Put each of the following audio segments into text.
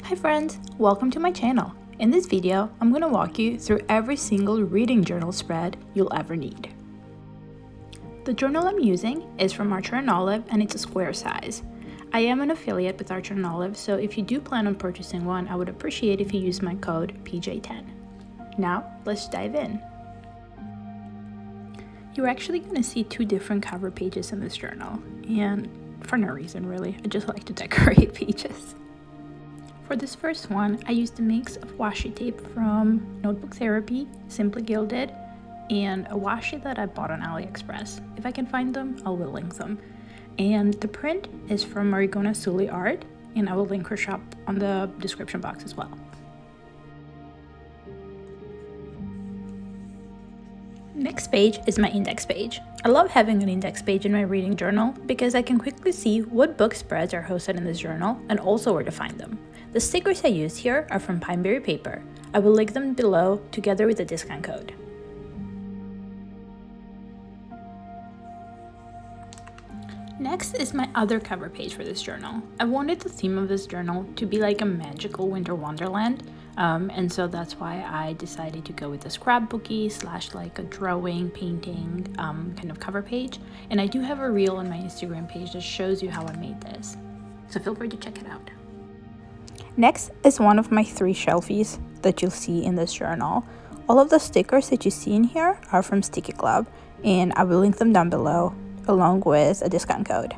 Hi friends, welcome to my channel. In this video, I'm going to walk you through every single reading journal spread you'll ever need. The journal I'm using is from Archer & Olive and it's a square size. I am an affiliate with Archer & Olive, so if you do plan on purchasing one, I would appreciate if you use my code PJ10. Now, let's dive in. You're actually going to see two different cover pages in this journal, and for no reason really, I just like to decorate pages. For this first one, I used a mix of washi tape from Notebook Therapy, Simply Gilded, and a washi that I bought on AliExpress. If I can find them, I will link them. And the print is from Marigona Sully Art, and I will link her shop on the description box as well. Next page is my index page. I love having an index page in my reading journal because I can quickly see what book spreads are hosted in this journal and also where to find them. The stickers I use here are from Pineberry Paper. I will link them below together with the discount code. Next is my other cover page for this journal. I wanted the theme of this journal to be like a magical winter wonderland, and so that's why I decided to go with a scrapbooky / like a drawing, painting kind of cover page. And I do have a reel on my Instagram page that shows you how I made this, so feel free to check it out. Next is one of my 3 shelfies that you'll see in this journal. All of the stickers that you see in here are from Sticky Club, and I will link them down below along with a discount code.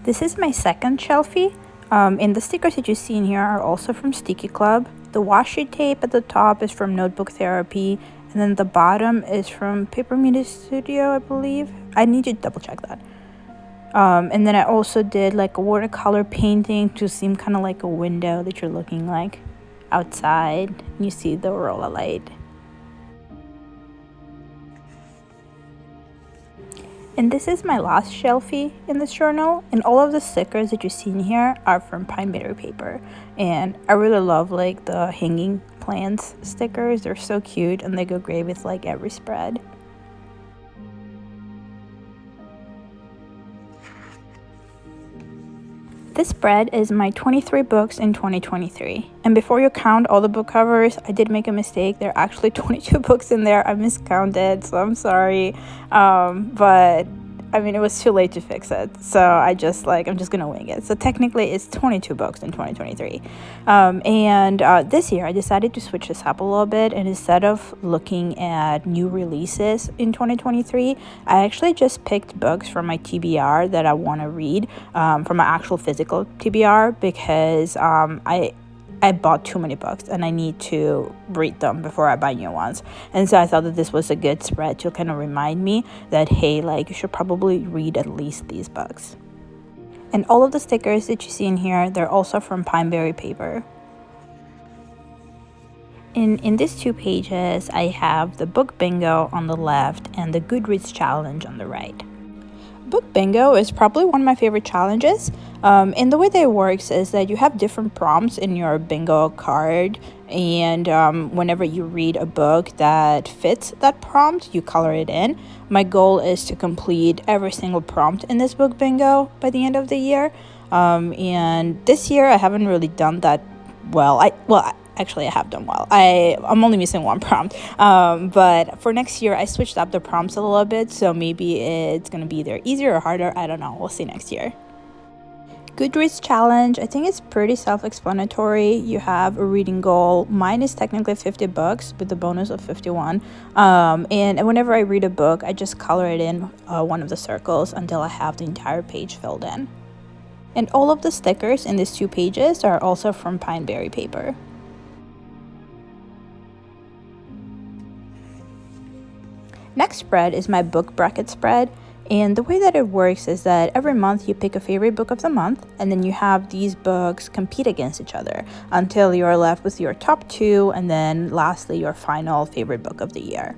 This is my second shelfie, and the stickers that you see in here are also from Sticky Club. The washi tape at the top is from Notebook Therapy, and then the bottom is from Paper Media Studio, I believe. I need to double check that. And then I also did like a watercolor painting to seem kind of like a window that you're looking like outside. You see the aurora light. And this is my last shelfie in this journal, and all of the stickers that you see in here are from Pineberry Paper. And I really love like the hanging plants stickers. They're so cute and they go great with like every spread. This spread is my 23 books in 2023. And before you count all the book covers, I did make a mistake. There are actually 22 books in there. I miscounted, so I'm sorry. But I mean, it was too late to fix it. So I'm just gonna wing it. So technically it's 22 books in 2023. This year I decided to switch this up a little bit, and instead of looking at new releases in 2023, I actually just picked books from my TBR that I want to read, from my actual physical TBR, because I bought too many books and I need to read them before I buy new ones. And so I thought that this was a good spread to kind of remind me that, hey, like you should probably read at least these books. And all of the stickers that you see in here, they're also from Pineberry Paper. In these 2 pages, I have the book bingo on the left and the Goodreads challenge on the right. Book bingo is probably one of my favorite challenges, and the way that it works is that you have different prompts in your bingo card, and whenever you read a book that fits that prompt, you color it in. My goal is to complete every single prompt in this book bingo by the end of the year, and this year I haven't really done that well. Actually, I have done well. I'm only missing 1 prompt. But for next year, I switched up the prompts a little bit. So maybe it's going to be either easier or harder. I don't know. We'll see next year. Goodreads challenge. I think it's pretty self-explanatory. You have a reading goal. Mine is technically 50 books with the bonus of 51. And whenever I read a book, I just color it in one of the circles until I have the entire page filled in. And all of the stickers in these 2 pages are also from Pineberry Paper. Next spread is my book bracket spread, and the way that it works is that every month you pick a favorite book of the month, and then you have these books compete against each other until you're left with your top 2, and then lastly your final favorite book of the year.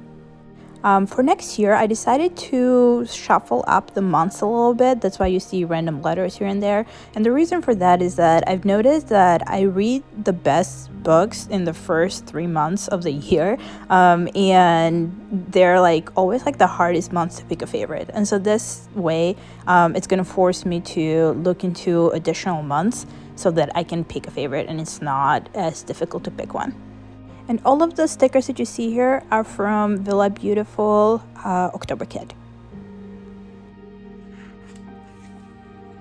For next year, I decided to shuffle up the months a little bit. That's why you see random letters here and there. And the reason for that is that I've noticed that I read the best books in the first 3 months of the year. And they're like always like the hardest months to pick a favorite. And so this way, it's going to force me to look into additional months so that I can pick a favorite and it's not as difficult to pick one. And all of the stickers that you see here are from Villa Beautiful October Kit.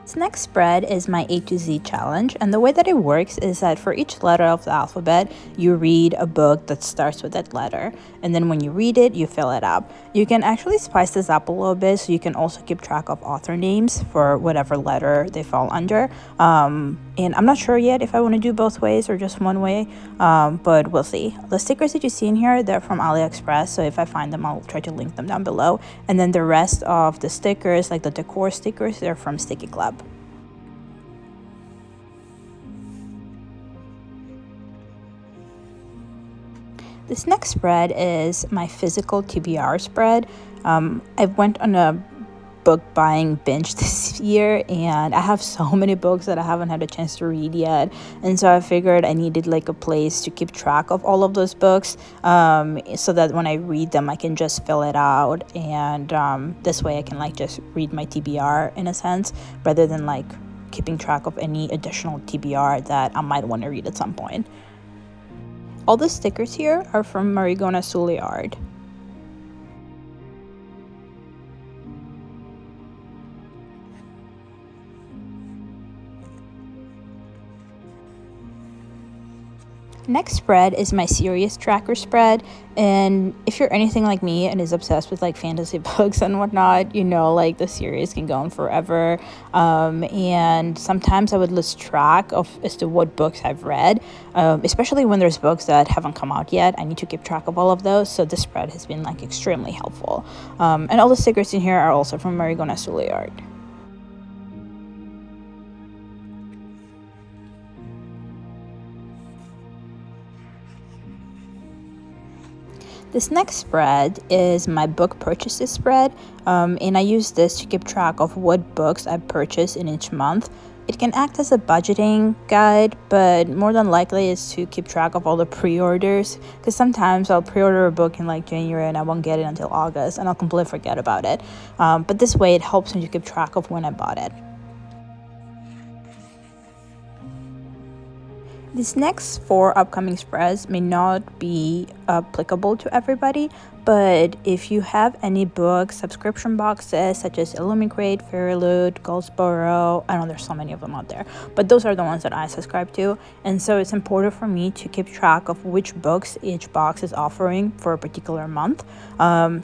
This next spread is my A to Z challenge, and the way that it works is that for each letter of the alphabet, you read a book that starts with that letter, and then when you read it, you fill it up. You can actually spice this up a little bit, so you can also keep track of author names for whatever letter they fall under. And I'm not sure yet if I want to do both ways or just one way, but we'll see. The stickers that you see in here, they're from AliExpress, so if I find them, I'll try to link them down below. And then the rest of the stickers, like the decor stickers, they're from Sticky Club. This next spread is my physical TBR spread. I went on a book buying binge this year, and I have so many books that I haven't had a chance to read yet, and so I figured I needed like a place to keep track of all of those books, so that when I read them I can just fill it out, and this way I can like just read my TBR in a sense, rather than like keeping track of any additional TBR that I might want to read at some point. All the stickers here are from Marigona Art. Next spread is my serious tracker spread, and if you're anything like me and is obsessed with like fantasy books and whatnot, you know, like the series can go on forever, and sometimes I would lose track of as to what books I've read, especially when there's books that haven't come out yet. I need to keep track of all of those, so this spread has been like extremely helpful. And all the stickers in here are also from Marigona Art. This next spread is my book purchases spread, and I use this to keep track of what books I purchase in each month. It can act as a budgeting guide, but more than likely is to keep track of all the pre-orders, because sometimes I'll pre-order a book in like January and I won't get it until August and I'll completely forget about it. But this way it helps me to keep track of when I bought it. These next 4 upcoming spreads may not be applicable to everybody, but if you have any book subscription boxes such as Illumicrate, Fairy Loot, Goldsboro, I know there's so many of them out there, but those are the ones that I subscribe to, and so it's important for me to keep track of which books each box is offering for a particular month,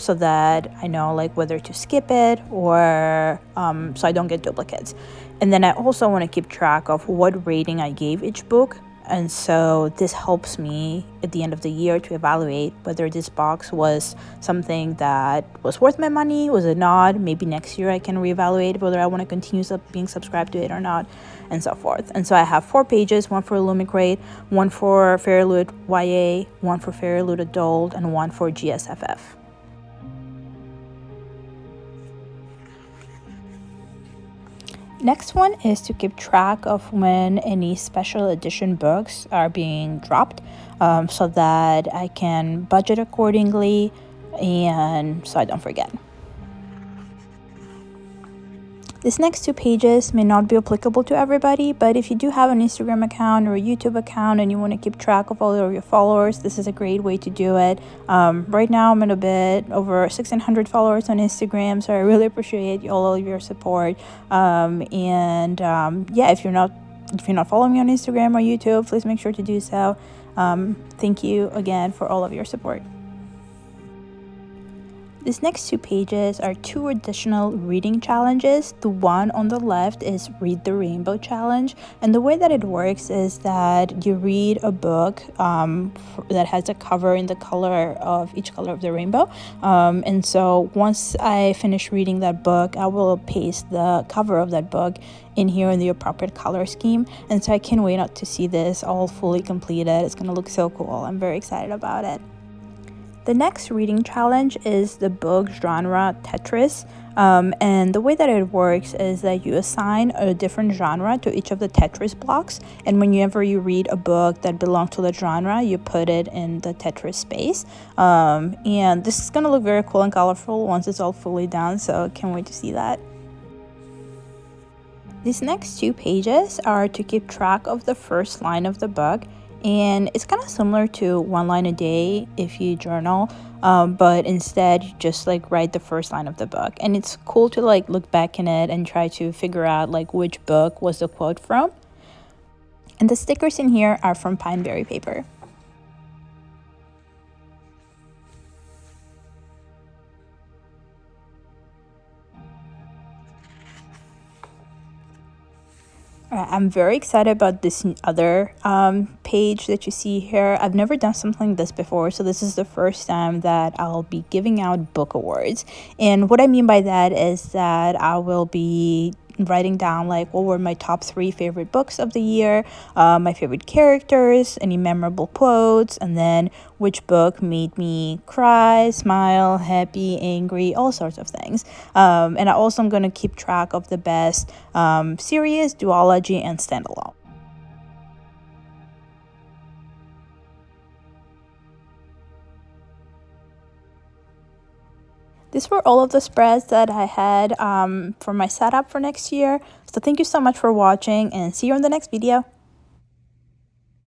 so that I know like whether to skip it or so I don't get duplicates. And then I also want to keep track of what rating I gave each book. And so this helps me at the end of the year to evaluate whether this box was something that was worth my money, was it not? Maybe next year I can reevaluate whether I want to continue being subscribed to it or not, and so forth. And so I have 4 pages, one for Illumicrate, one for Fairy Loot YA, one for Fairy Loot Adult, and one for GSFF. Next one is to keep track of when any special edition books are being dropped, so that I can budget accordingly and so I don't forget. These next 2 pages may not be applicable to everybody, but if you do have an Instagram account or a YouTube account and you want to keep track of all of your followers, this is a great way to do it. Right now I'm at a bit over 1,600 followers on Instagram, so I really appreciate all of your support. Yeah, if you're not following me on Instagram or YouTube, please make sure to do so. Thank you again for all of your support. These next 2 pages are 2 additional reading challenges. The one on the left is Read the Rainbow Challenge, and the way that it works is that you read a book that has a cover in the color of each color of the rainbow, and so once I finish reading that book, I will paste the cover of that book in here in the appropriate color scheme, and so I can't wait to see this all fully completed. It's gonna look so cool. I'm very excited about it. The next reading challenge is the book genre Tetris. And the way that it works is that you assign a different genre to each of the Tetris blocks. And whenever you read a book that belongs to the genre, you put it in the Tetris space. And this is going to look very cool and colorful once it's all fully done. So I can't wait to see that. These next 2 pages are to keep track of the first line of the book, and it's kind of similar to one line a day if you journal, but instead you just like write the first line of the book. And it's cool to like look back in it and try to figure out like which book was the quote from. And the stickers in here are from Pineberry paper. I'm very excited about this other page that you see here. I've never done something like this before, so this is the first time that I'll be giving out book awards. And what I mean by that is that I will be writing down like what were my top 3 favorite books of the year, my favorite characters, any memorable quotes, and then which book made me cry, smile, happy, angry, all sorts of things. And I also am going to keep track of the best series, duology, and standalone. These were all of the spreads that I had for my setup for next year. So thank you so much for watching, and see you in the next video.